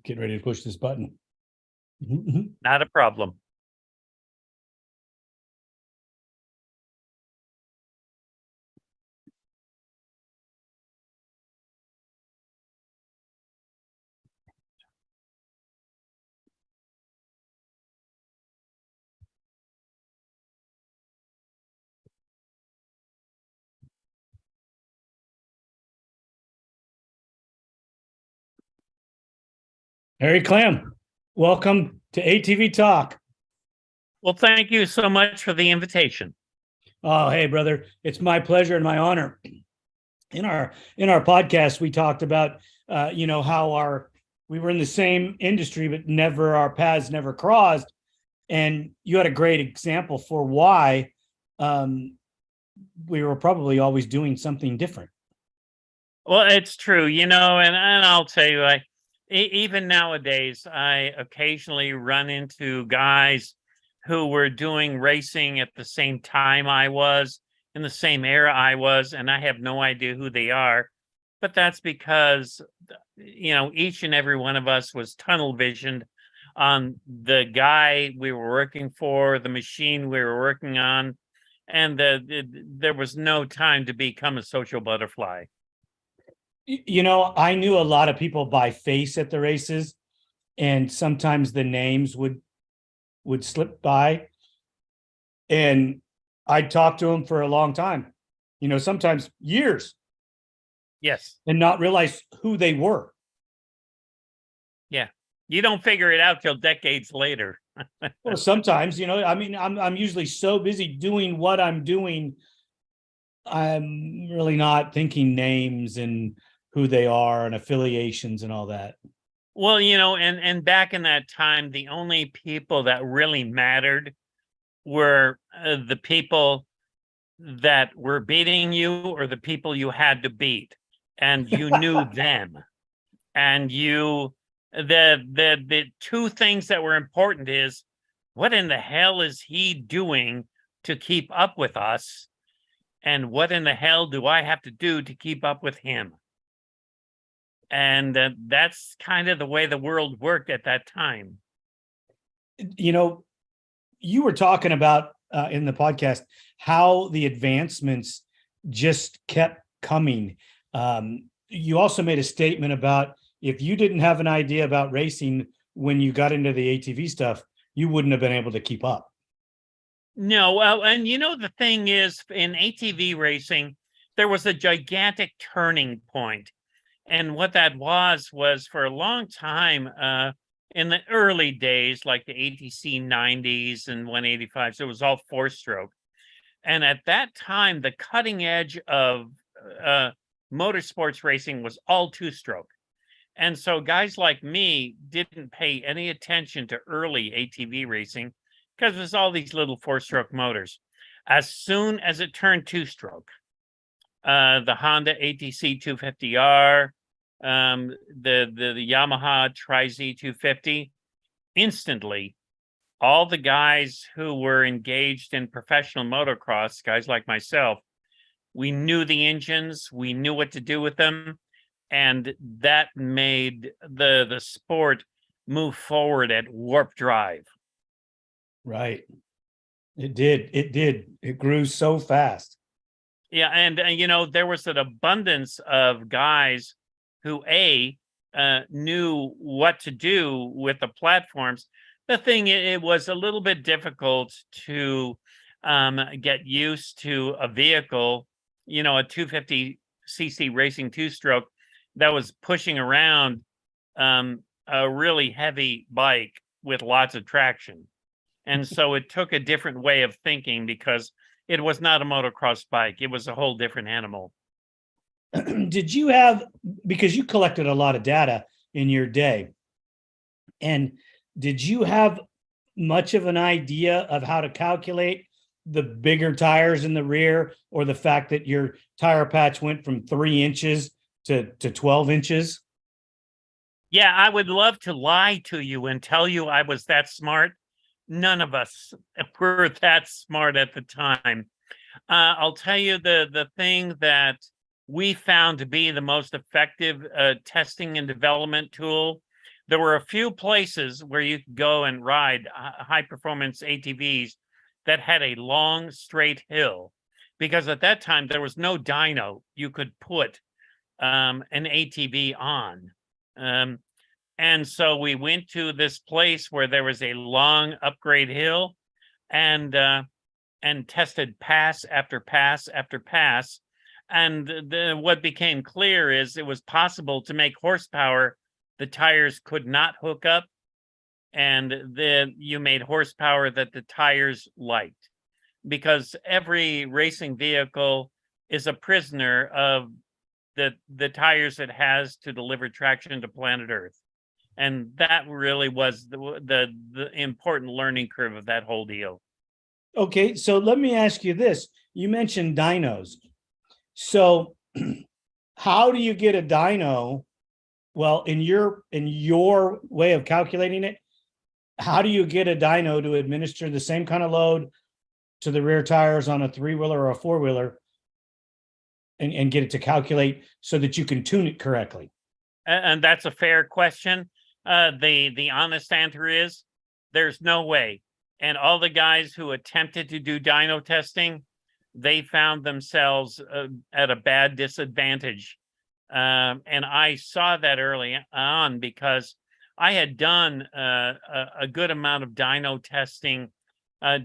Get ready to push this button. Not a problem. Harry Klemm, welcome to ATV-TALK. Well, thank you so much for the invitation. Oh, hey, brother. It's my pleasure and my honor. In our podcast, we talked about how we were in the same industry, but never our paths never crossed. And you had a great example for why we were probably always doing something different. Well, it's true, and I'll tell you, even nowadays, I occasionally run into guys who were doing racing at the same time I was, in the same era I was, and I have no idea who they are. But that's because, each and every one of us was tunnel visioned on the guy we were working for, the machine we were working on, and there was no time to become a social butterfly. I knew a lot of people by face at the races, and sometimes the names would slip by, and I'd talk to them for a long time, sometimes years. Yes. And not realize who they were. Yeah. You don't figure it out till decades later. Well, sometimes, I'm usually so busy doing what I'm doing, I'm really not thinking names and who they are and affiliations and all that. Well, and back in that time, the only people that really mattered were the people that were beating you or the people you had to beat, and you knew them. And the two things that were important is, what in the hell is he doing to keep up with us? And what in the hell do I have to do to keep up with him? And that's kind of the way the world worked at that time. You were talking about in the podcast how the advancements just kept coming. You also made a statement about if you didn't have an idea about racing when you got into the ATV stuff, you wouldn't have been able to keep up. No, well, and the thing is, in ATV racing, there was a gigantic turning point. And what that was for a long time, in the early days, like the ATC 90s and 185s, it was all four-stroke. And at that time, the cutting edge of motorsports racing was all two-stroke. And so guys like me didn't pay any attention to early ATV racing because there's all these little four-stroke motors. As soon as it turned two-stroke, the Honda ATC 250R, the Yamaha Tri-Z 250, instantly, all the guys who were engaged in professional motocross, guys like myself, we knew the engines, we knew what to do with them, and that made the sport move forward at warp drive. Right. It did. It grew so fast. Yeah, and there was an abundance of guys who knew what to do with the platforms. The thing, it was a little bit difficult to get used to a vehicle, a 250cc racing two-stroke that was pushing around a really heavy bike with lots of traction. And so it took a different way of thinking because it was not a motocross bike. It was a whole different animal. Did you have, because you collected a lot of data in your day, and did you have much of an idea of how to calculate the bigger tires in the rear, or the fact that your tire patch went from 3 inches to 12 inches? Yeah, I would love to lie to you and tell you I was that smart. None of us were that smart at the time. I'll tell you the thing that we found to be the most effective testing and development tool There were a few places where you could go and ride high performance ATVs that had a long straight hill, because at that time there was no dyno you could put an ATV on. And so we went to this place where there was a long upgrade hill, and tested pass after pass after pass. And what became clear is it was possible to make horsepower the tires could not hook up, and then you made horsepower that the tires liked, because every racing vehicle is a prisoner of the tires it has to deliver traction to planet Earth. And that really was the important learning curve of that whole deal. Okay, so let me ask you this. You mentioned dynos. So how do you get a dyno? Well, in your way of calculating it, how do you get a dyno to administer the same kind of load to the rear tires on a 3-wheeler or a 4-wheeler, and get it to calculate so that you can tune it correctly? And that's a fair question. The honest answer is there's no way. And all the guys who attempted to do dyno testing, they found themselves at a bad disadvantage. And I saw that early on, because I had done a good amount of dyno testing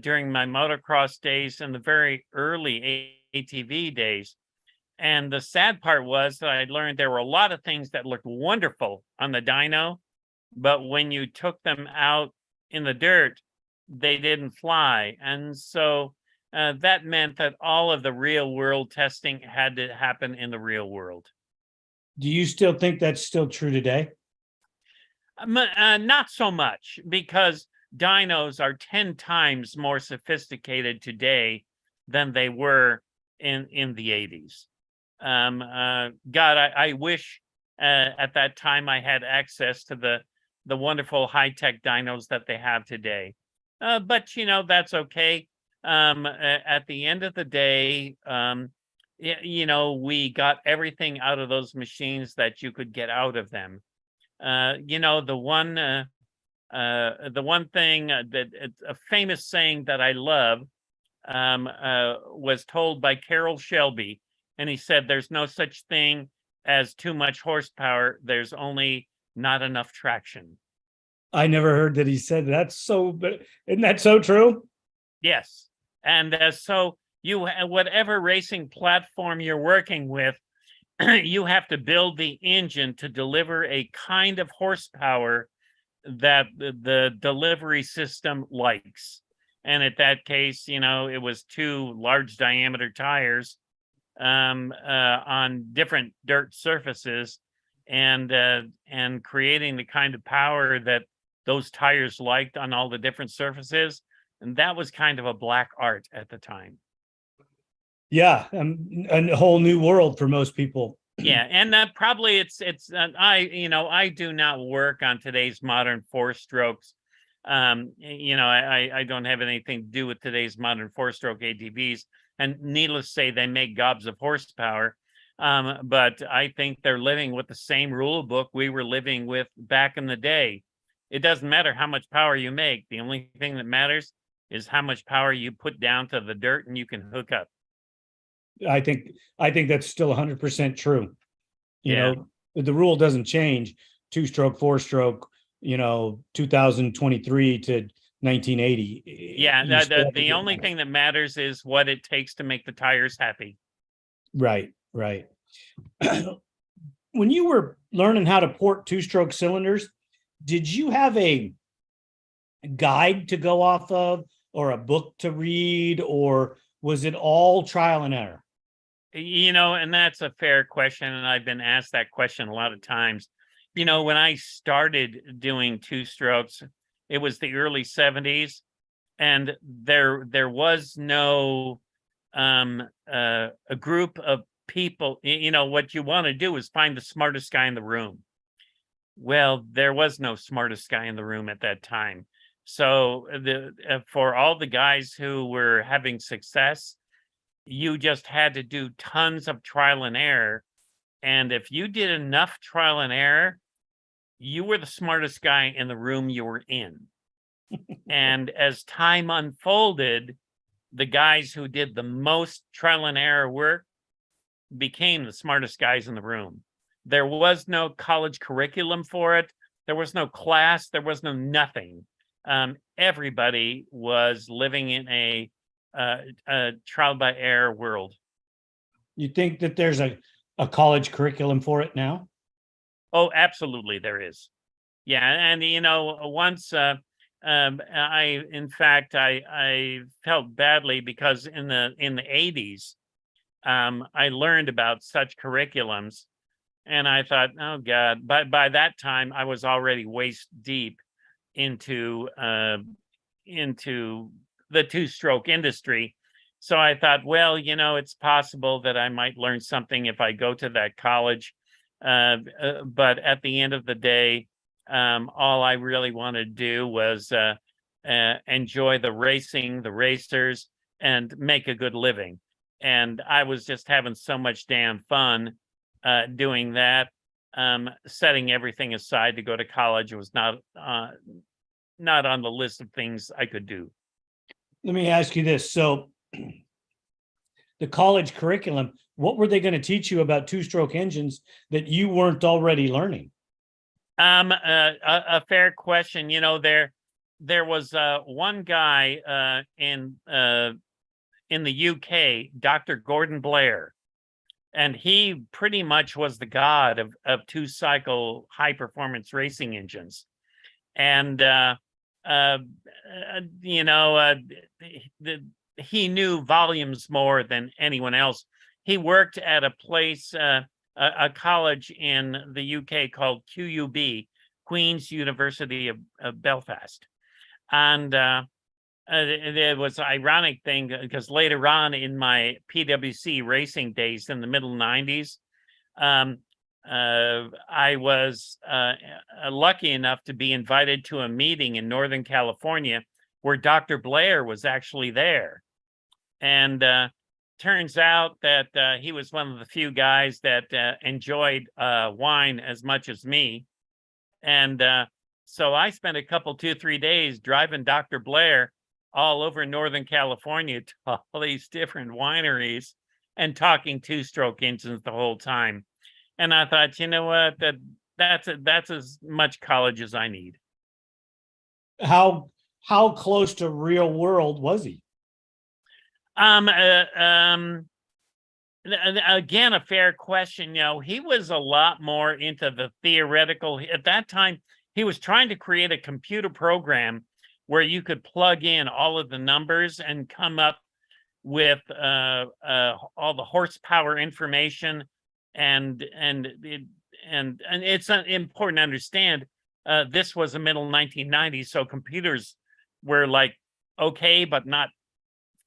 during my motocross days and the very early ATV days. And the sad part was that I learned there were a lot of things that looked wonderful on the dyno, but when you took them out in the dirt, they didn't fly. And so that meant that all of the real world testing had to happen in the real world. Do you still think that's still true today? Not so much, because dynos are 10 times more sophisticated today than they were in the 80s. God, I wish at that time I had access to the wonderful high-tech dynos that they have today. But, that's okay. At the end of the day, we got everything out of those machines that you could get out of them. The one thing that a famous saying that I love was told by Carroll Shelby, and he said, "There's no such thing as too much horsepower. There's only not enough traction." I never heard that he said that. Isn't that so true? Yes. And so whatever racing platform you're working with, you have to build the engine to deliver a kind of horsepower that the delivery system likes. And at that case, it was 2 large diameter tires on different dirt surfaces, and creating the kind of power that those tires liked on all the different surfaces. And that was kind of a black art at the time. Yeah, a whole new world for most people. Yeah, and probably I do not work on today's modern 4-strokes. I don't have anything to do with today's modern 4-stroke ATVs, and needless to say, they make gobs of horsepower. But I think they're living with the same rule book we were living with back in the day. It doesn't matter how much power you make. The only thing that matters is how much power you put down to the dirt and you can hook up. I think that's still 100% true. Yeah. The rule doesn't change. 2-stroke, 4-stroke, 2023 to 1980. Yeah, the only thing that matters is what it takes to make the tires happy. Right. When you were learning how to port 2-stroke cylinders, did you have a guide to go off of, or a book to read, or was it all trial and error? And that's a fair question, and I've been asked that question a lot of times. When I started doing 2-strokes, it was the early 70s, and there was no a group of people. What you want to do is find the smartest guy in the room. Well, there was no smartest guy in the room at that time. So for all the guys who were having success, you just had to do tons of trial and error. And if you did enough trial and error, you were the smartest guy in the room you were in. And as time unfolded, the guys who did the most trial and error work became the smartest guys in the room. There was no college curriculum for it. There was no class. There was no nothing. Everybody was living in a trial by error world. You think that there's a college curriculum for it now? Oh, absolutely, there is. Yeah, and once in fact, I felt badly because in the 80s, I learned about such curriculums, and I thought, oh God! But by that time, I was already waist deep into the two-stroke industry. So I thought, well, it's possible that I might learn something if I go to that college. But at the end of the day, all I really wanted to do was enjoy the racing, the racers, and make a good living. And I was just having so much damn fun doing that. Setting everything aside to go to college was not on the list of things I could do. Let me ask you this. So the college curriculum, what were they going to teach you about two-stroke engines that you weren't already learning? A fair question. There was one guy in the UK, Dr. Gordon Blair, and he pretty much was the god of two-cycle high-performance racing engines. And he knew volumes more than anyone else. He worked at a place, a college in the UK called QUB, Queen's University of Belfast. And it was an ironic thing because later on in my PWC racing days in the middle 90s, I was lucky enough to be invited to a meeting in Northern California where Dr. Blair was actually there. And turns out that he was one of the few guys that enjoyed wine as much as me. And so I spent a couple, 2-3 days driving Dr. Blair all over Northern California to all these different wineries and talking two-stroke engines the whole time. And I thought, you know what, that's as much college as I need. How close to real world was he? Again, a fair question. He was a lot more into the theoretical. At that time, he was trying to create a computer program where you could plug in all of the numbers and come up with all the horsepower information. And it's important to understand this was the middle 1990s, so computers were like okay, but not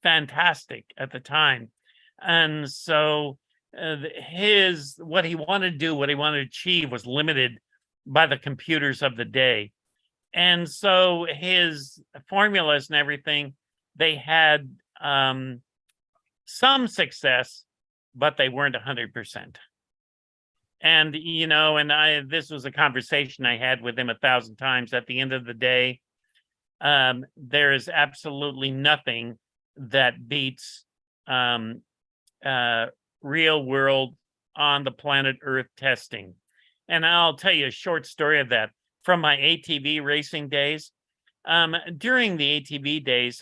fantastic at the time. And so what he wanted to do, what he wanted to achieve was limited by the computers of the day. And so his formulas and everything, they had some success, but they weren't 100%. And, this was a conversation I had with him 1,000 times. At the end of the day, there is absolutely nothing that beats real world on the planet Earth testing. And I'll tell you a short story of that from my ATV racing days. During the ATV days,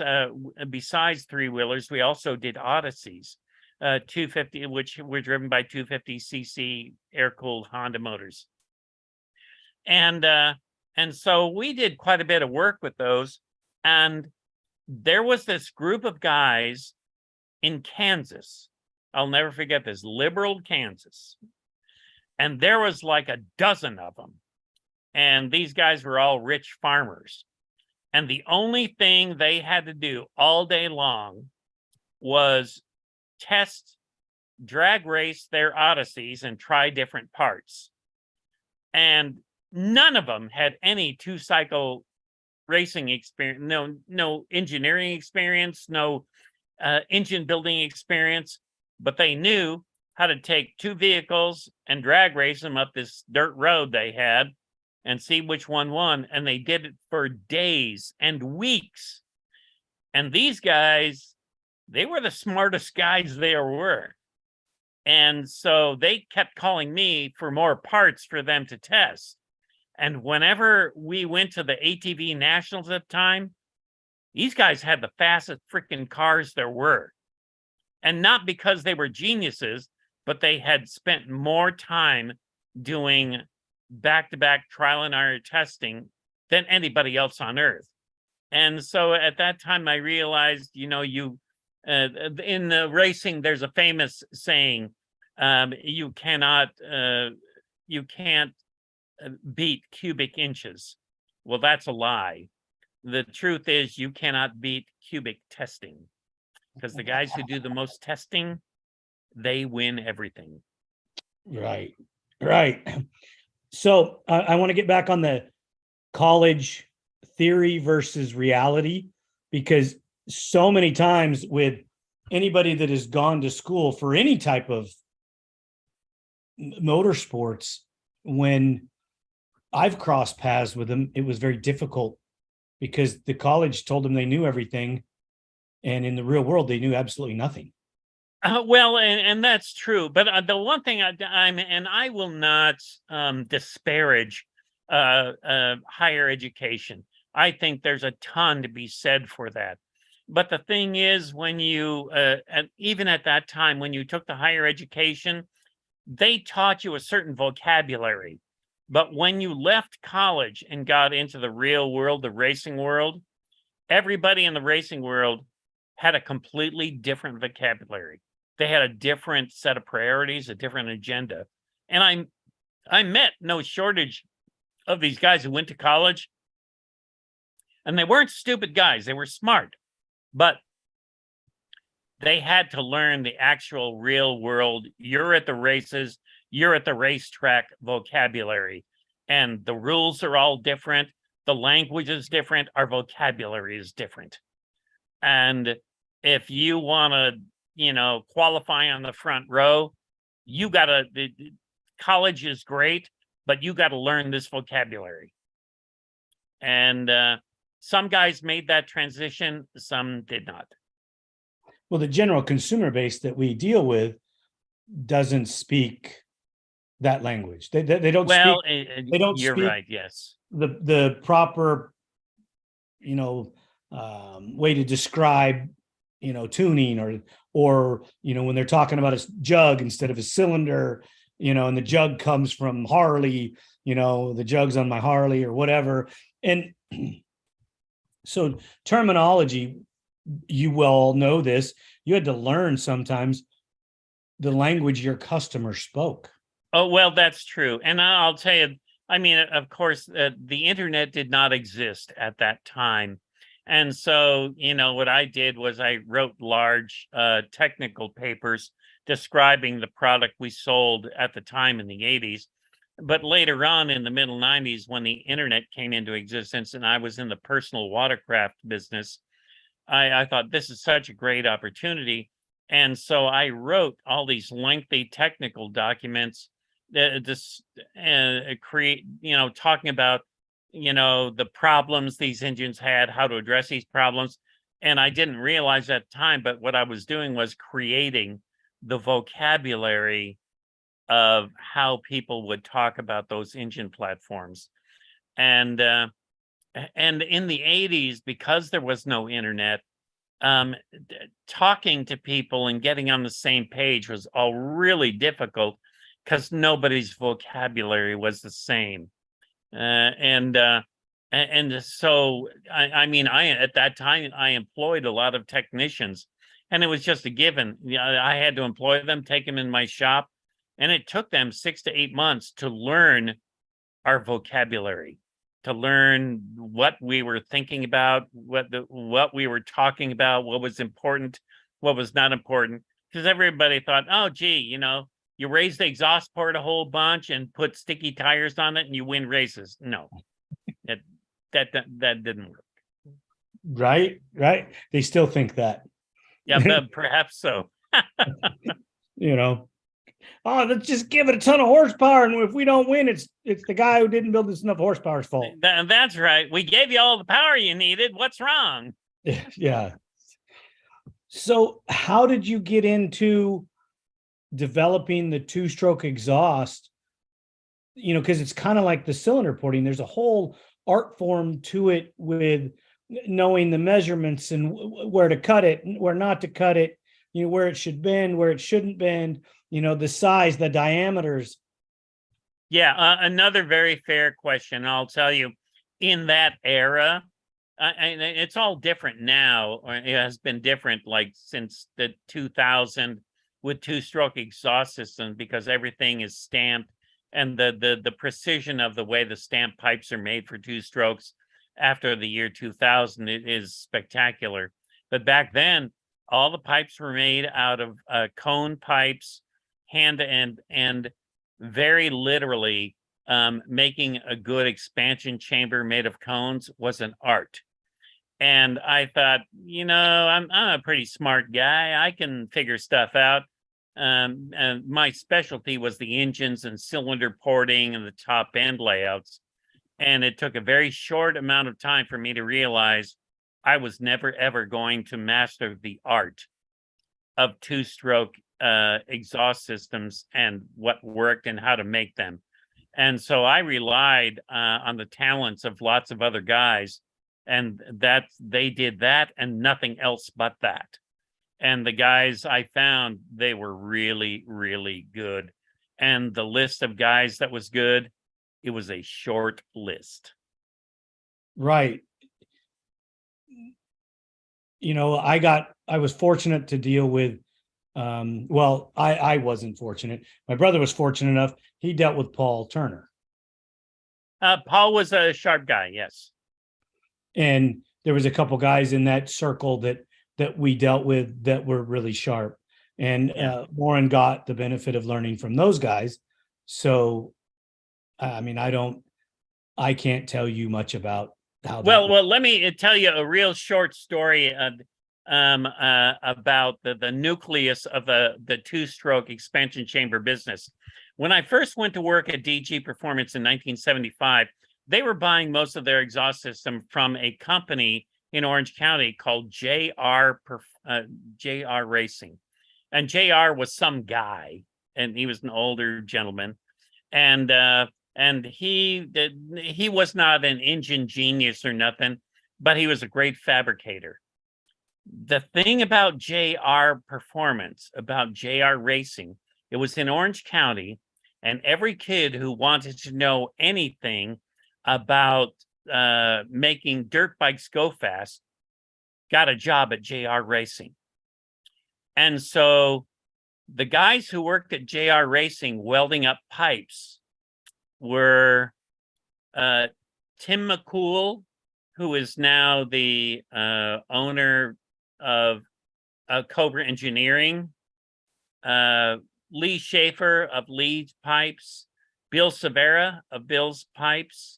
besides three-wheelers, we also did Odysseys, 250, which were driven by 250cc air-cooled Honda motors. And so we did quite a bit of work with those. And there was this group of guys in Kansas. I'll never forget this, Liberal, Kansas. And there was like a dozen of them. And these guys were all rich farmers. And the only thing they had to do all day long was test, drag race their Odysseys and try different parts. And none of them had any two-cycle racing experience, no engineering experience, no engine building experience, but they knew how to take two vehicles and drag race them up this dirt road they had and see which one won. And they did it for days and weeks. And these guys, they were the smartest guys there were. And so they kept calling me for more parts for them to test. And whenever we went to the ATV Nationals at the time, these guys had the fastest freaking cars there were. And not because they were geniuses, but they had spent more time doing back-to-back trial and error testing than anybody else on earth. And so at that time, I realized, you know, in the racing, there's a famous saying, you can't beat cubic inches. Well, that's a lie. The truth is you cannot beat cubic testing, because the guys who do the most testing, they win everything. Right. So I want to get back on the college theory versus reality, because so many times with anybody that has gone to school for any type of motorsports, when I've crossed paths with them, it was very difficult because the college told them they knew everything, and in the real world, they knew absolutely nothing. Well, and that's true. But the one thing I will not disparage higher education. I think there's a ton to be said for that. But the thing is, when you, even at that time, when you took the higher education, they taught you a certain vocabulary. But when you left college and got into the real world, the racing world, everybody in the racing world had a completely different vocabulary. They had a different set of priorities, a different agenda. And I met no shortage of these guys who went to college, and they weren't stupid guys. They were smart, but they had to learn the actual real world. You're at the races, you're at the racetrack vocabulary, and the rules are all different. The language is different. Our vocabulary is different. And if you want to, you know, qualify on the front row, you got to, college is great, but you got to learn this vocabulary. And some guys made that transition, some did not. Well, the general consumer base that we deal with doesn't speak that language. They don't Well, speak. They don't you're speak right. Yes. the proper, way to describe, tuning, or when they're talking about a jug instead of a cylinder, and the jug comes from Harley, the jug's on my Harley or whatever. And so terminology, you well know this, you had to learn sometimes the language your customer spoke. Oh, well, that's true. And I'll tell you, I mean, of course, the internet did not exist at that time. And so, what I did was I wrote large technical papers describing the product we sold at the time in the 80s. But later on in the middle 90s, when the internet came into existence and I was in the personal watercraft business, I thought this is such a great opportunity. And so I wrote all these lengthy technical documents create, talking about, the problems these engines had, how to address these problems. And I didn't realize at the time, but what I was doing was creating the vocabulary of how people would talk about those engine platforms. And in the 80s, because there was no internet, talking to people and getting on the same page was all really difficult because nobody's vocabulary was the same. And so, I at that time, I employed a lot of technicians, and it was just a given. I had to employ them, take them in my shop, and it took them 6 to 8 months to learn our vocabulary, to learn what we were thinking about, what we were talking about, what was important, what was not important. Because everybody thought, oh, gee, you raise the exhaust port a whole bunch and put sticky tires on it and you win races. No, that didn't work. Right. They still think that. Yeah, but perhaps so. oh, let's just give it a ton of horsepower, and if we don't win, it's the guy who didn't build this enough horsepower's fault. That's right. We gave you all the power you needed. What's wrong? Yeah. So how did you get into developing the two-stroke exhaust? You know, because it's kind of like the cylinder porting. There's a whole art form to it with knowing the measurements and where to cut it, where not to cut it, you know, where it should bend, where it shouldn't bend, you know, the size, the diameters. Yeah, another very fair question. I'll tell you, in that era, it's all different now. Or it has been different like since the 2000 with two-stroke exhaust systems, because everything is stamped, and the precision of the way the stamp pipes are made for two strokes after the year 2000 is spectacular. But back then, all the pipes were made out of cone pipes, hand and very literally making a good expansion chamber made of cones was an art. And I thought, you know, I'm a pretty smart guy. I can figure stuff out. And my specialty was the engines and cylinder porting and the top end layouts. And it took a very short amount of time for me to realize I was never, ever going to master the art of two-stroke exhaust systems and what worked and how to make them. And so I relied on the talents of lots of other guys, and that they did that and nothing else but that. And the guys I found, they were really, really good. And the list of guys that was good, it was a short list. Right. You know, I was fortunate to deal with, well, I wasn't fortunate. My brother was fortunate enough. He dealt with Paul Turner. Paul was a sharp guy, yes. And there was a couple guys in that circle that we dealt with that were really sharp. And Warren got the benefit of learning from those guys. So, I mean, I can't tell you much about how. Well, let me tell you a real short story about the nucleus of the two-stroke expansion chamber business. When I first went to work at DG Performance in 1975, they were buying most of their exhaust system from a company in Orange County called JR Racing. And JR was some guy, and he was an older gentleman. And he was not an engine genius or nothing, but he was a great fabricator. The thing about JR Performance, about JR Racing, it was in Orange County, and every kid who wanted to know anything about making dirt bikes go fast got a job at JR Racing. And so the guys who worked at JR Racing welding up pipes were Tim McCool, who is now the owner of Cobra Engineering, Lee Schaefer of Lee's Pipes, Bill Severa of Bill's Pipes.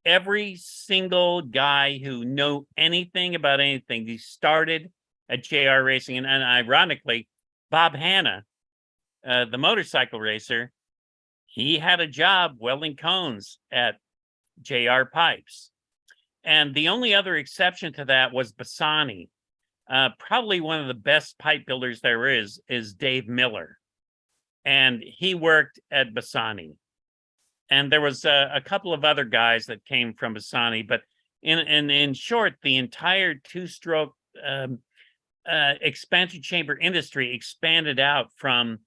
Every single guy who knew anything about anything, he started at JR Racing. And ironically, Bob Hanna, the motorcycle racer, he had a job welding cones at JR Pipes. And the only other exception to that was Bassani. Probably one of the best pipe builders there is Dave Miller. And he worked at Bassani. And there was a couple of other guys that came from Bassani. But in short, the entire two-stroke expansion chamber industry expanded out from...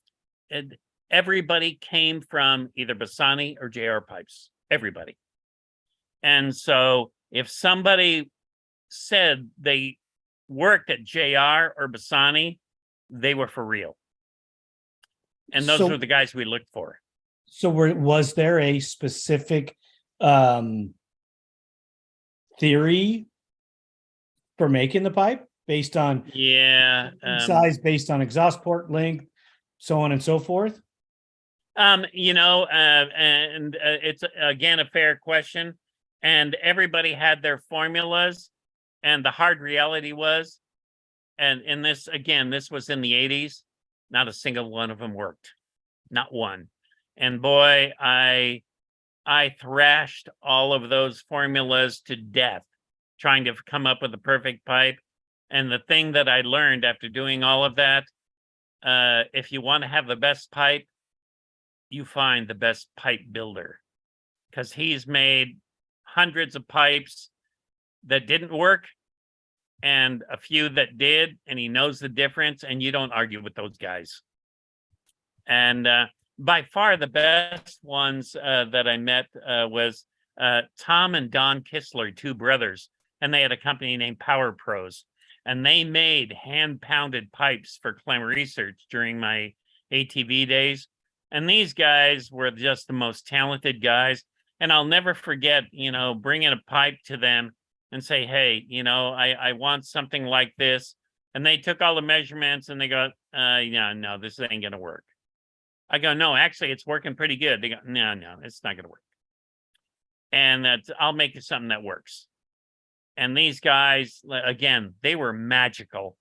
everybody came from either Bassani or JR Pipes. Everybody. And so if somebody said they worked at JR or Bassani, they were for real. And those were the guys we looked for. So was there a specific theory for making the pipe based on size, based on exhaust port length, so on and so forth? You know, and it's again a fair question, and everybody had their formulas, and the hard reality was, and in this again, this was in the 80s, not a single one of them worked. not one. And boy, I thrashed all of those formulas to death, trying to come up with the perfect pipe. And the thing that I learned after doing all of that, if you want to have the best pipe, you find the best pipe builder, because he's made hundreds of pipes that didn't work and a few that did, and he knows the difference, and you don't argue with those guys. And by far the best ones that I met was Tom and Don Kistler, two brothers, and they had a company named Power Pros, and they made hand-pounded pipes for Klemm Research during my ATV days. And these guys were just the most talented guys. And I'll never forget, bringing a pipe to them and say, hey, I want something like this. And they took all the measurements and they go, yeah, no, this ain't going to work. I go, no, actually, it's working pretty good. They go, no, it's not going to work. And I'll make you something that works. And these guys, again, they were magical.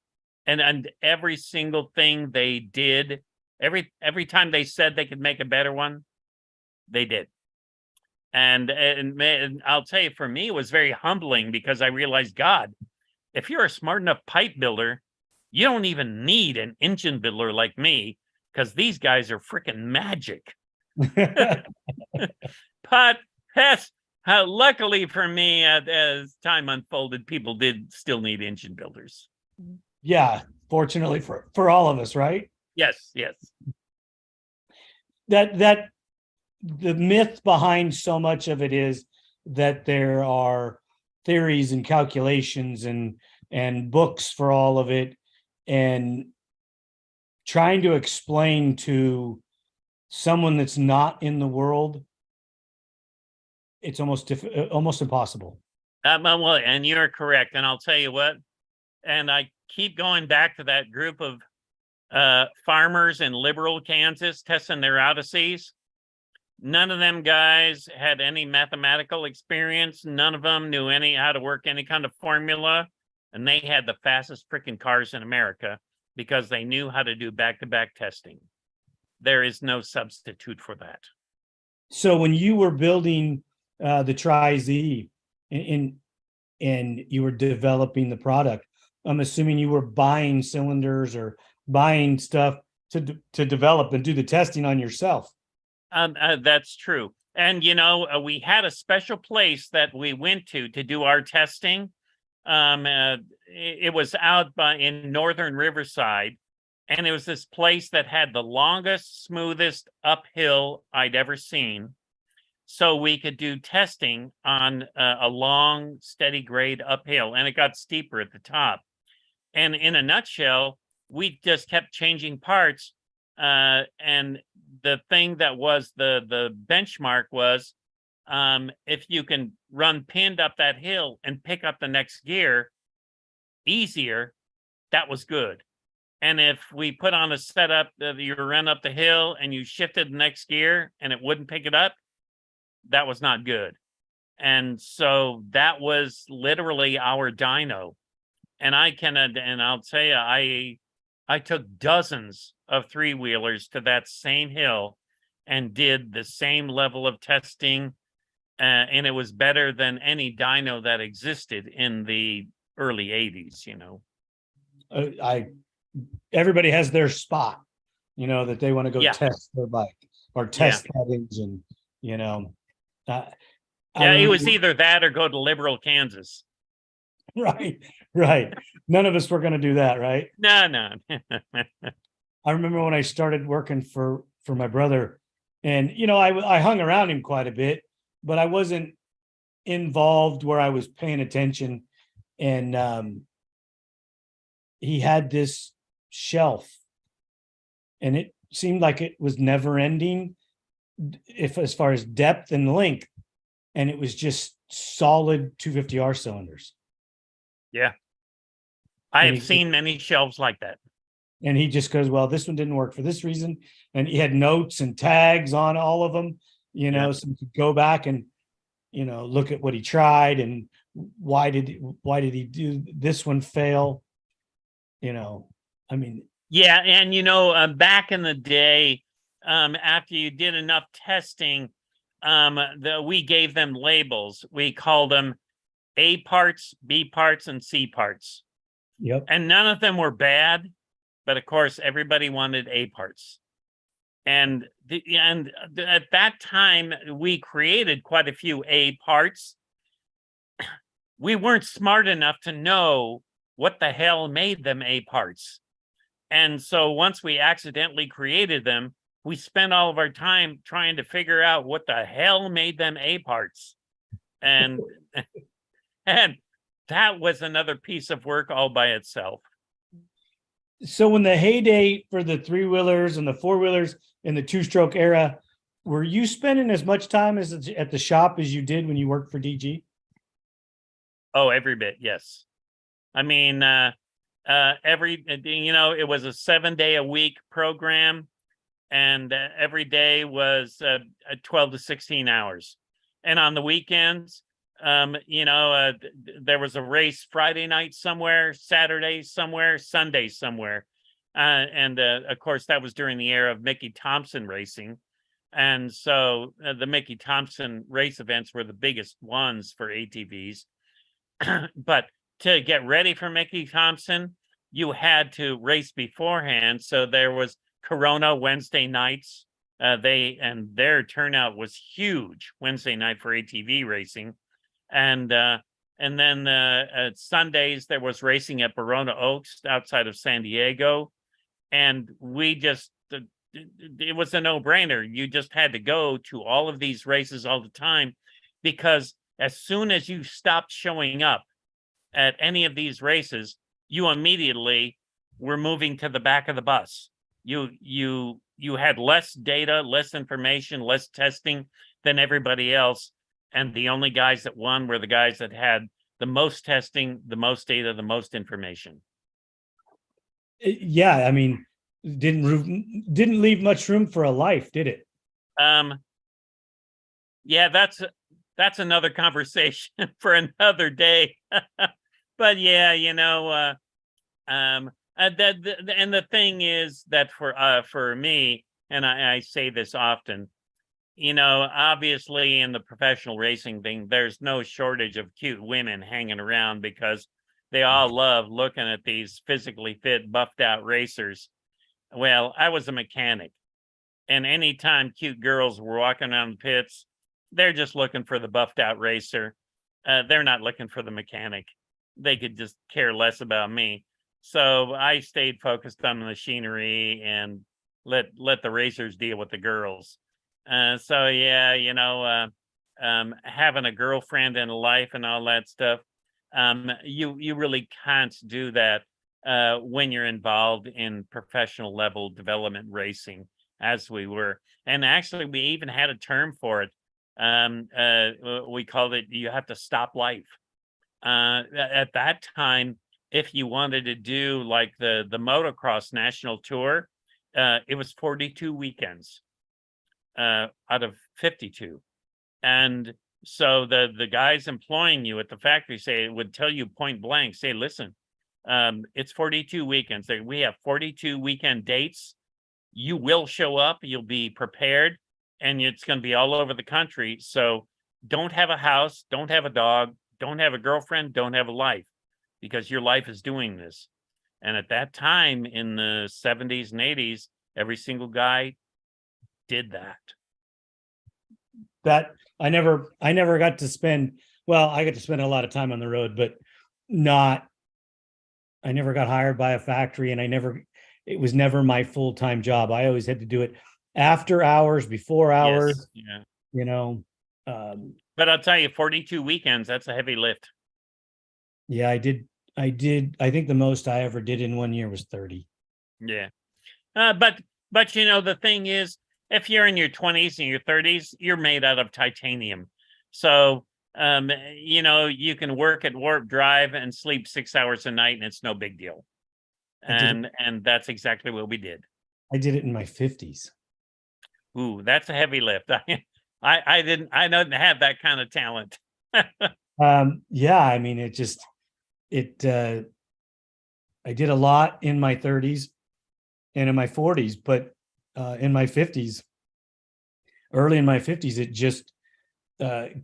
And every single thing they did, every time they said they could make a better one, they did. And I'll tell you, for me, it was very humbling, because I realized, God, if you're a smart enough pipe builder, you don't even need an engine builder like me, because these guys are freaking magic. But yes, luckily for me, as time unfolded, people did still need engine builders. Yeah, fortunately for all of us, right? Yes. That the myth behind so much of it is that there are theories and calculations and books for all of it, and trying to explain to someone that's not in the world, it's almost impossible. Well, and you're correct. And I'll tell you what, and I keep going back to that group of farmers in liberal Kansas testing their Odysseys. None of them guys had any mathematical experience. None of them knew how to work any kind of formula. And they had the fastest freaking cars in America because they knew how to do back-to-back testing. There is no substitute for that. So when you were building the Tri-Z and you were developing the product, I'm assuming you were buying cylinders or buying stuff to develop and do the testing on yourself. That's true. And, we had a special place that we went to do our testing. It was out in northern Riverside. And it was this place that had the longest, smoothest uphill I'd ever seen. So we could do testing on a long, steady grade uphill. And it got steeper at the top. And in a nutshell, we just kept changing parts. And the thing that was the benchmark was, if you can run pinned up that hill and pick up the next gear easier, that was good. And if we put on a setup that you run up the hill and you shifted the next gear and it wouldn't pick it up, that was not good. And so that was literally our dyno. And I'll tell you, I took dozens of three-wheelers to that same hill and did the same level of testing. And it was better than any dyno that existed in the early 80s, Everybody has their spot, that they want to go test their bike or test that engine, it was either that or go to liberal Kansas. Right. None of us were going to do that, right? No. I remember when I started working for my brother, and I hung around him quite a bit, but I wasn't involved where I was paying attention. And he had this shelf, and it seemed like it was never ending, as far as depth and length, and it was just solid 250R cylinders. Yeah, I have seen many shelves like that. And he just goes, well, this one didn't work for this reason. And he had notes and tags on all of them, so you could go back and, look at what he tried and why did he do this one fail? Yeah. And, back in the day, after you did enough testing, we gave them labels. We called them A parts, B parts, and C parts. Yep. And none of them were bad, but of course, everybody wanted A parts. And at that time, we created quite a few A parts. We weren't smart enough to know what the hell made them A parts. And so once we accidentally created them, we spent all of our time trying to figure out what the hell made them A parts. And and that was another piece of work all by itself. So when the heyday for the 3-wheelers and the 4-wheelers in the 2-stroke era, were you spending as much time as at the shop as you did when you worked for DG? Oh, every bit, yes. I mean, it was a 7-day-a-week program, and every day was 12 to 16 hours. And on the weekends, there was a race Friday night somewhere, Saturday somewhere, Sunday somewhere. Of course, that was during the era of Mickey Thompson racing. And so the Mickey Thompson race events were the biggest ones for ATVs. But to get ready for Mickey Thompson, you had to race beforehand. So there was Corona Wednesday nights. Their turnout was huge Wednesday night for ATV racing. And then at Sundays, there was racing at Verona Oaks outside of San Diego. And it was a no-brainer. You just had to go to all of these races all the time, because as soon as you stopped showing up at any of these races, you immediately were moving to the back of the bus. You had less data, less information, less testing than everybody else. And the only guys that won were the guys that had the most testing, the most data, the most information. Yeah, I mean, didn't leave much room for a life, did it? Yeah, that's another conversation for another day. But yeah, and the thing is that for me, and I say this often, obviously in the professional racing thing, there's no shortage of cute women hanging around because they all love looking at these physically fit, buffed out racers. Well, I was a mechanic, and anytime cute girls were walking around the pits, they're just looking for the buffed out racer. They're not looking for the mechanic. They could just care less about me. So I stayed focused on the machinery and let the racers deal with the girls. So yeah, having a girlfriend and a life and all that stuff, you really can't do that when you're involved in professional level development racing, as we were. And actually, we even had a term for it. We called it, you have to stop life. At that time, if you wanted to do like the motocross national tour, it was 42 weekends out of 52. And so the guys employing you at the factory would tell you point blank, say, listen, it's 42 weekends. We have 42 weekend dates. You will show up, you'll be prepared, and it's going to be all over the country. So don't have a house, don't have a dog, don't have a girlfriend, don't have a life, because your life is doing this. And at that time in the 70s and 80s, every single guy did that. That I never got to spend, well, I got to spend a lot of time on the road, but I never got hired by a factory, and it was never my full-time job. I always had to do it after hours, before hours. Yes, yeah. But I'll tell you, 42 weekends, that's a heavy lift. Yeah, I did. I think the most I ever did in 1 year was 30. Yeah. But the thing is, if you're in your 20s and your 30s, you're made out of titanium. So, you can work at warp drive and sleep 6 hours a night, and it's no big deal. And that's exactly what we did. I did it in my 50s. Ooh, that's a heavy lift. I didn't have that kind of talent. Yeah, I mean, I did a lot in my 30s and in my 40s, but in my 50s, early in my 50s, it just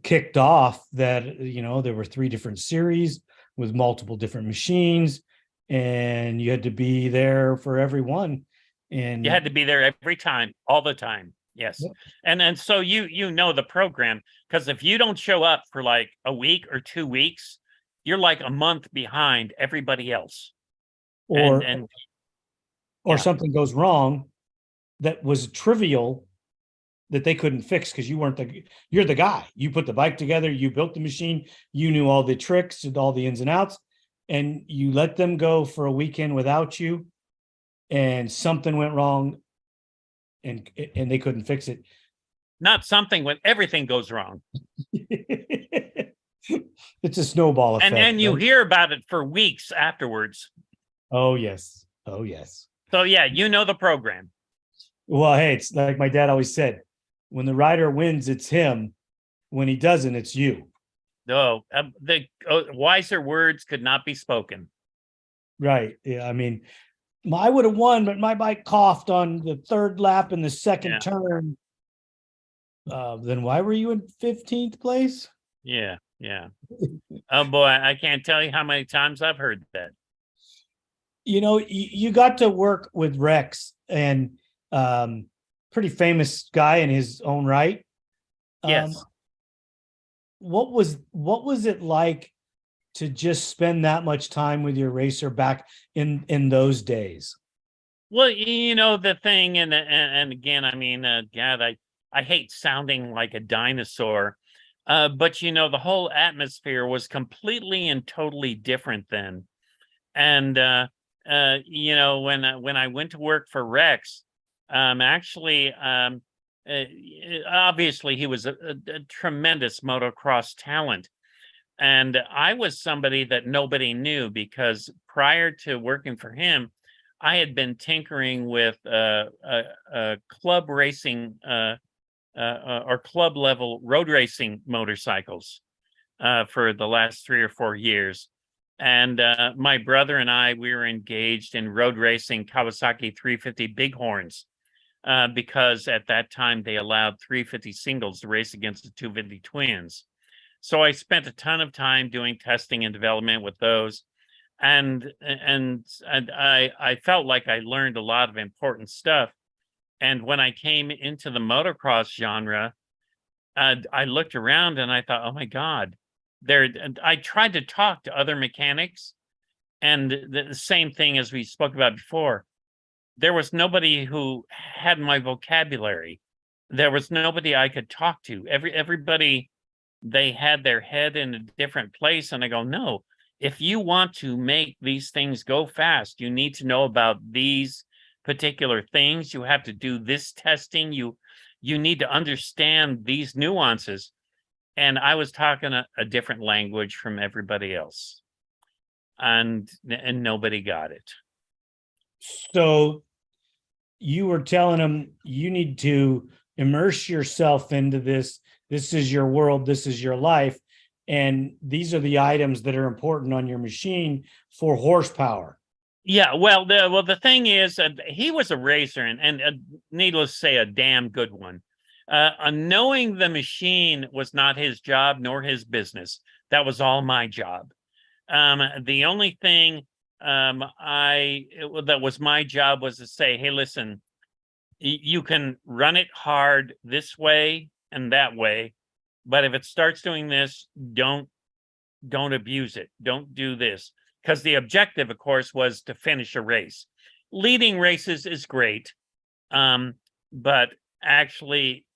kicked off that, there were 3 different series with multiple different machines, and you had to be there for every one. And You had to be there every time, all the time. Yes. Yep. And so you know the program, because if you don't show up for like a week or 2 weeks, you're like a month behind everybody else. or And or yeah. something goes wrong that was trivial that they couldn't fix because you're the guy. You put the bike together, you built the machine, you knew all the tricks and all the ins and outs, and you let them go for a weekend without you, and something went wrong, and they couldn't fix it. Not something when everything goes wrong. It's a snowball effect. And you right? hear about it for weeks afterwards. Oh yes. Oh yes. So yeah, you know the program. Well, hey, it's like my dad always said, when the rider wins, it's him. When he doesn't, it's you. No, the wiser words could not be spoken. Right. Yeah. I mean, I would have won, but my bike coughed on the 3rd lap in the 2nd turn. Then why were you in 15th place? Yeah. Yeah. Oh boy, I can't tell you how many times I've heard that. You got to work with Rex, and pretty famous guy in his own right. Yes. What was it like to just spend that much time with your racer back in those days? Well, the thing, and again, I mean, God, I hate sounding like a dinosaur, but the whole atmosphere was completely and totally different then. And when I went to work for Rex, actually, obviously he was a tremendous motocross talent, and I was somebody that nobody knew because prior to working for him, I had been tinkering with club racing or club level road racing motorcycles for the last 3 or 4 years. And my brother and we were engaged in road racing Kawasaki 350 Bighorns because at that time they allowed 350 singles to race against the 250 twins. So I spent a ton of time doing testing and development with those. And I felt like I learned a lot of important stuff. And when I came into the motocross genre, I looked around and I thought, oh my God, I tried to talk to other mechanics, and the same thing as we spoke about before. There was nobody who had my vocabulary. There was nobody I could talk to. Everybody, they had their head in a different place. And I go, no, if you want to make these things go fast, you need to know about these particular things. You have to do this testing. You need to understand these nuances. And I was talking a different language from everybody else, and nobody got it. So you were telling them you need to immerse yourself into this. This is your world. This is your life. And these are the items that are important on your machine for horsepower. Yeah, well, the thing is, he was a racer, and needless to say, a damn good one. Knowing the machine was not his job nor his business. That was all my job. The only thing that was my job was to say, hey, listen, you can run it hard this way and that way, but if it starts doing this, don't abuse it. Don't do this. Because the objective, of course, was to finish a race. Leading races is great, but actually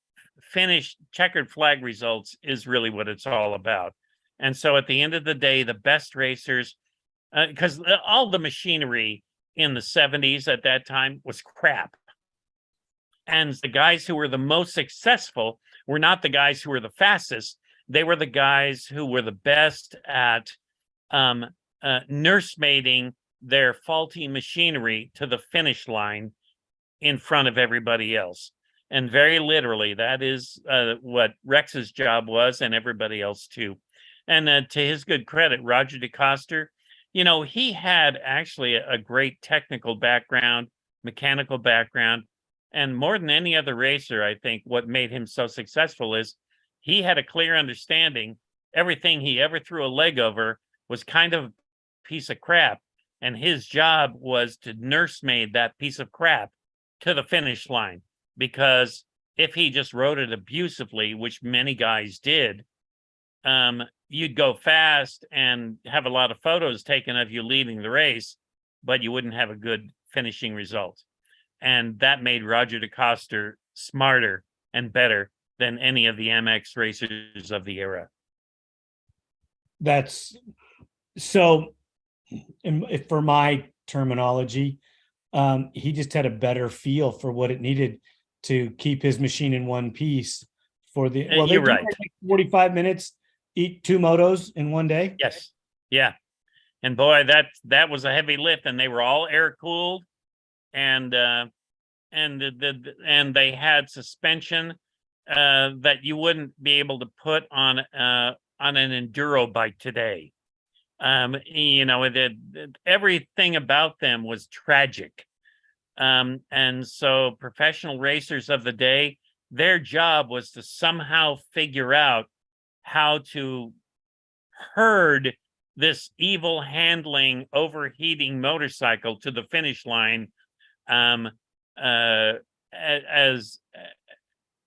finish checkered flag results is really what it's all about. And so at the end of the day, the best racers, because all the machinery in the 70s at that time was crap. And the guys who were the most successful were not the guys who were the fastest. They were the guys who were the best at nursemaiding their faulty machinery to the finish line in front of everybody else. And very literally, that is what Rex's job was, and everybody else too. And to his good credit, Roger DeCoster, he had actually a great technical background, mechanical background, And more than any other racer, I think what made him so successful is he had a clear understanding. Everything he ever threw a leg over was kind of a piece of crap. And his job was to nursemaid that piece of crap to the finish line. Because if he just rode it abusively, which many guys did, you'd go fast and have a lot of photos taken of you leading the race, but you wouldn't have a good finishing result. And that made Roger DeCoster smarter and better than any of the MX racers of the era. That's so, for my terminology, he just had a better feel for what it needed to keep his machine in one piece for the, well, You're right. Like 45 minutes, eat 2 motos in one day. Yes. Yeah. And boy, that was a heavy lift, and they were all air cooled, and they had suspension that you wouldn't be able to put on an enduro bike today. Everything about them was tragic. And so professional racers of the day, their job was to somehow figure out how to herd this evil handling, overheating motorcycle to the finish line as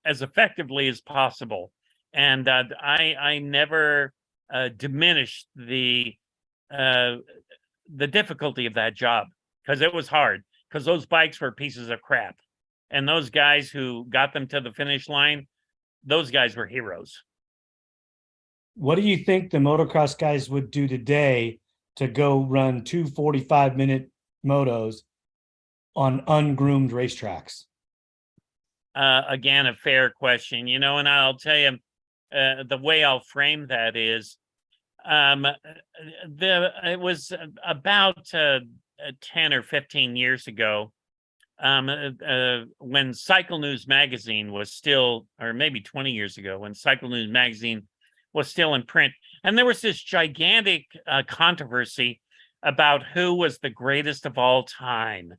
effectively as possible. And I never diminished the difficulty of that job, because it was hard, because those bikes were pieces of crap. And those guys who got them to the finish line, those guys were heroes. What do you think the motocross guys would do today to go run 2 45-minute motos on ungroomed racetracks? Again, a fair question, and I'll tell you, the way I'll frame that is, it was about 10 or 15 years ago, when Cycle News magazine was still, or maybe 20 years ago, when Cycle News magazine was still in print, and there was this gigantic controversy about who was the greatest of all time,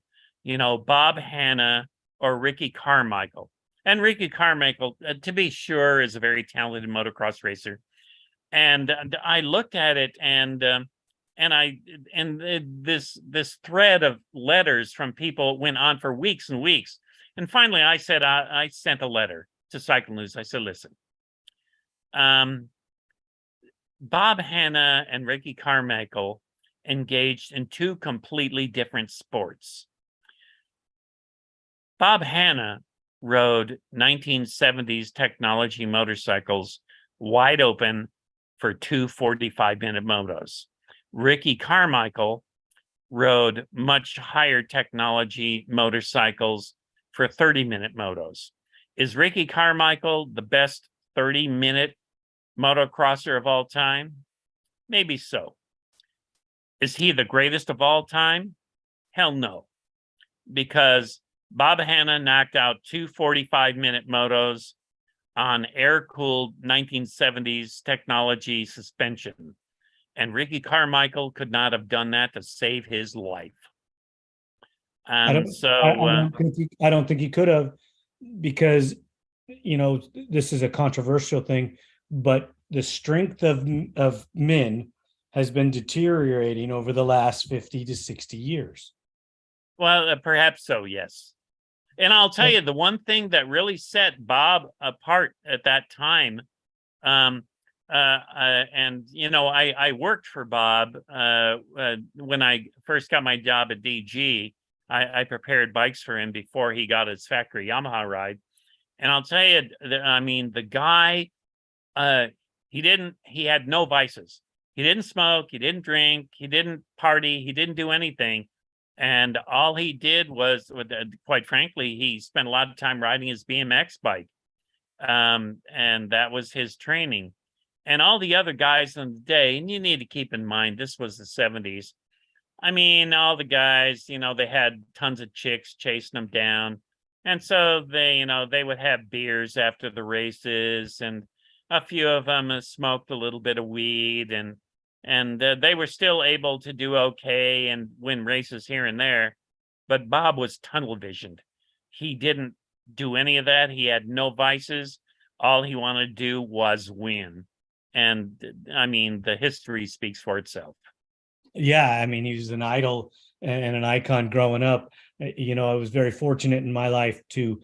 Bob Hanna or Ricky Carmichael. And Ricky Carmichael, to be sure, is a very talented motocross racer. And I looked at it, and this thread of letters from people went on for weeks and weeks. And finally, I said, I sent a letter to Cycle News. I said, listen, Bob Hanna and Ricky Carmichael engaged in 2 completely different sports. Bob Hanna rode 1970s technology motorcycles wide open for 2 45-minute motos. Ricky Carmichael rode much higher technology motorcycles for 30-minute motos. Is Ricky Carmichael the best 30-minute motocrosser of all time? Maybe so. Is he the greatest of all time? Hell no. Because Bob Hanna knocked out 2 45-minute motos on air-cooled 1970s technology suspension. And Ricky Carmichael could not have done that to save his life. I don't think he could have, because this is a controversial thing, but the strength of men has been deteriorating over the last 50 to 60 years. Well, perhaps so, yes. And I'll tell you, the one thing that really set Bob apart at that time, I worked for Bob when I first got my job at DG. I prepared bikes for him before he got his factory Yamaha ride. And I'll tell you, the guy, he had no vices. He didn't smoke, he didn't drink, he didn't party, he didn't do anything. And all he did was, quite frankly, he spent a lot of time riding his BMX bike. And that was his training. And all the other guys in the day, and you need to keep in mind, this was the 70s. I mean, all the guys, they had tons of chicks chasing them down. And so they would have beers after the races, and a few of them smoked a little bit of weed, and they were still able to do okay and win races here and there. But Bob was tunnel visioned. he didn't do any of that. He had no vices. All he wanted to do was win. And I mean, the history speaks for itself. Yeah, I mean, he was an idol and an icon growing up. I was very fortunate in my life to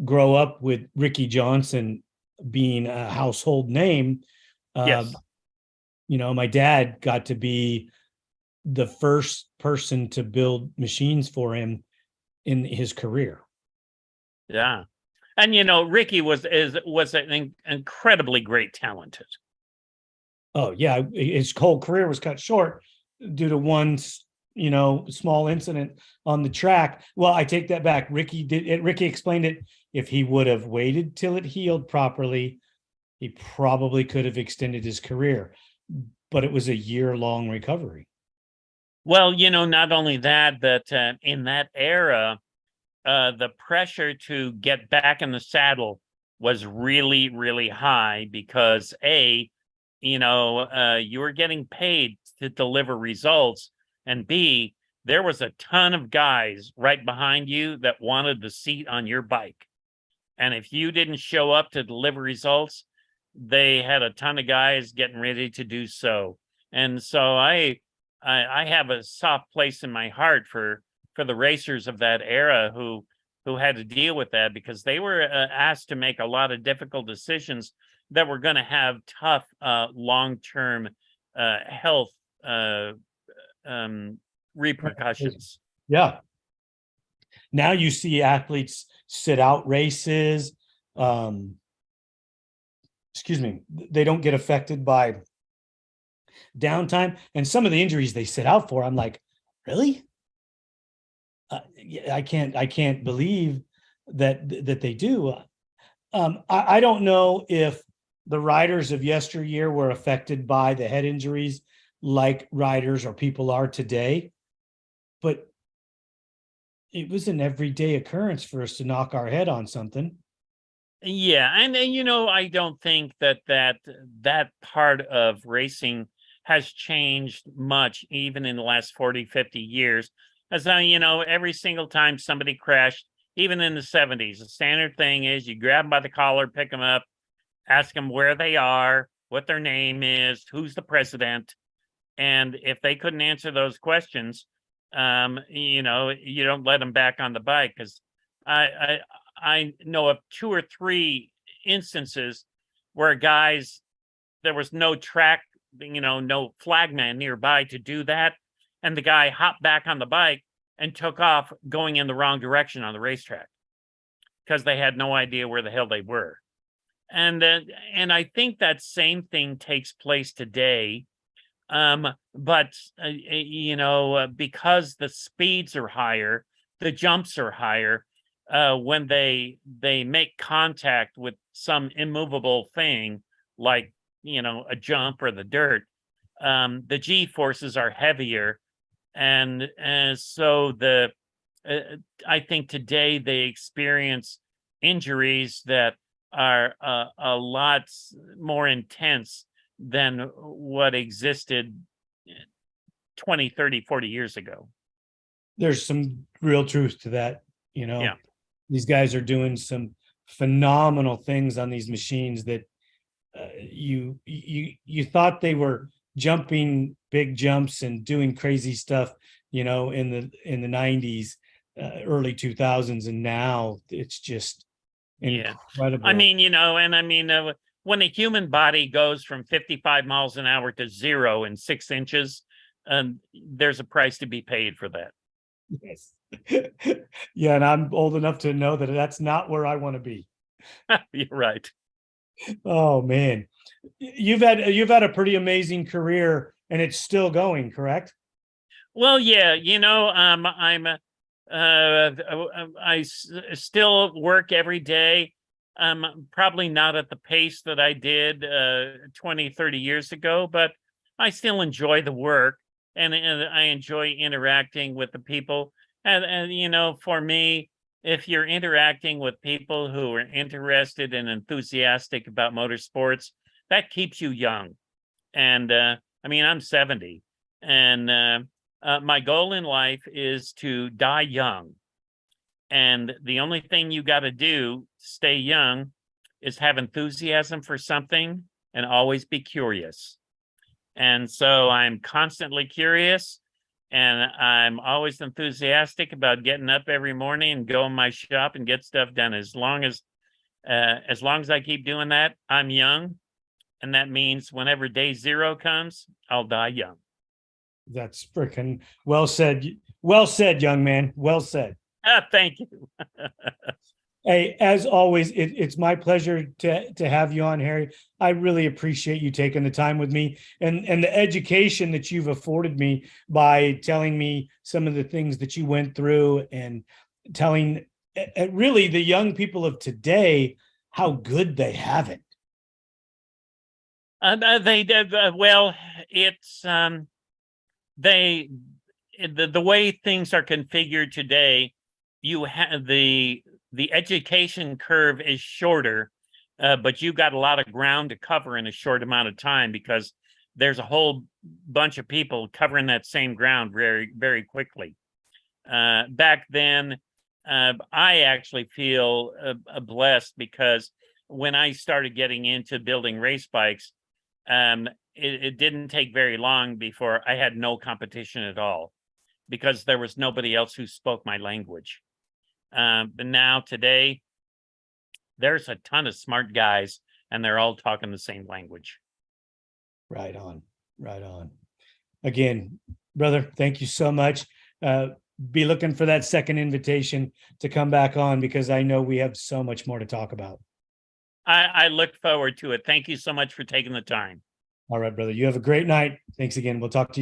grow up with Ricky Johnson being a household name. Uh, Yes. my dad got to be the first person to build machines for him in his career. Yeah. And Ricky was an incredibly great talented. Oh yeah, his whole career was cut short due to one small incident on the track. Well, I take that back. Ricky explained it. If he would have waited till it healed properly, he probably could have extended his career, but it was a year-long recovery. Well, not only that, but in that era, the pressure to get back in the saddle was really, really high because you were getting paid to deliver results, and B, there was a ton of guys right behind you that wanted the seat on your bike. And if you didn't show up to deliver results, they had a ton of guys getting ready to do so. And so I have a soft place in my heart for the racers of that era who had to deal with that, because they were asked to make a lot of difficult decisions that were going to have tough long-term health repercussions. Yeah. Now you see athletes sit out races. Excuse me. They don't get affected by downtime, and some of the injuries they sit out for, I'm like, really? I can't believe that they do. I don't know if the riders of yesteryear were affected by the head injuries like riders or people are today, but it was an everyday occurrence for us to knock our head on something. Yeah, and I don't think that part of racing has changed much, even in the last 40, 50 years. As every single time somebody crashed, even in the 70s, the standard thing is you grab them by the collar, pick them up, ask them where they are, what their name is, who's the president. And if they couldn't answer those questions, you don't let them back on the bike. Because I know of 2 or 3 instances where guys, there was no track, no flagman nearby to do that, and the guy hopped back on the bike and took off going in the wrong direction on the racetrack because they had no idea where the hell they were. And I think that same thing takes place today. But because the speeds are higher, the jumps are higher, when they make contact with some immovable thing like a jump or the dirt, the G forces are heavier, and so I think today they experience injuries that are a lot more intense than what existed 20, 30, 40 years ago. There's some real truth to that. Yeah. These guys are doing some phenomenal things on these machines that you thought they were jumping big jumps and doing crazy stuff, in the 90s, early 2000s, and now it's just incredible. I mean, when a human body goes from 55 miles an hour to 0 in 6 inches, there's a price to be paid for that. Yes. Yeah, and I'm old enough to know that that's not where I want to be. You're right. Oh man, you've had a pretty amazing career, and it's still going, correct? Well, yeah, I'm still work every day. Probably not at the pace that I did 20, 30 years ago, but I still enjoy the work, and I enjoy interacting with the people. And for me, if you're interacting with people who are interested and enthusiastic about motorsports, that keeps you young. And I'm 70, and my goal in life is to die young. And the only thing you got to do to stay young is have enthusiasm for something and always be curious. And so I'm constantly curious, and I'm always enthusiastic about getting up every morning and go in my shop and get stuff done. As long as I keep doing that, I'm young. And that means whenever day zero comes, I'll die young. That's freaking well said. Well said, young man. Well said. Thank you. Hey, as always, it's my pleasure to have you on, Harry. I really appreciate you taking the time with me and the education that you've afforded me by telling me some of the things that you went through and telling really the young people of today how good they have it. They did well. It's the way things are configured today. You have the education curve is shorter, but you got a lot of ground to cover in a short amount of time because there's a whole bunch of people covering that same ground very, very quickly. Back then, I actually feel blessed because when I started getting into building race bikes, it didn't take very long before I had no competition at all because there was nobody else who spoke my language. But now today, there's a ton of smart guys and they're all talking the same language. Right on. Right on. Again, brother, thank you so much. Be looking for that second invitation to come back on because I know we have so much more to talk about. I look forward to it. Thank you so much for taking the time. All right, brother. You have a great night. Thanks again. We'll talk to you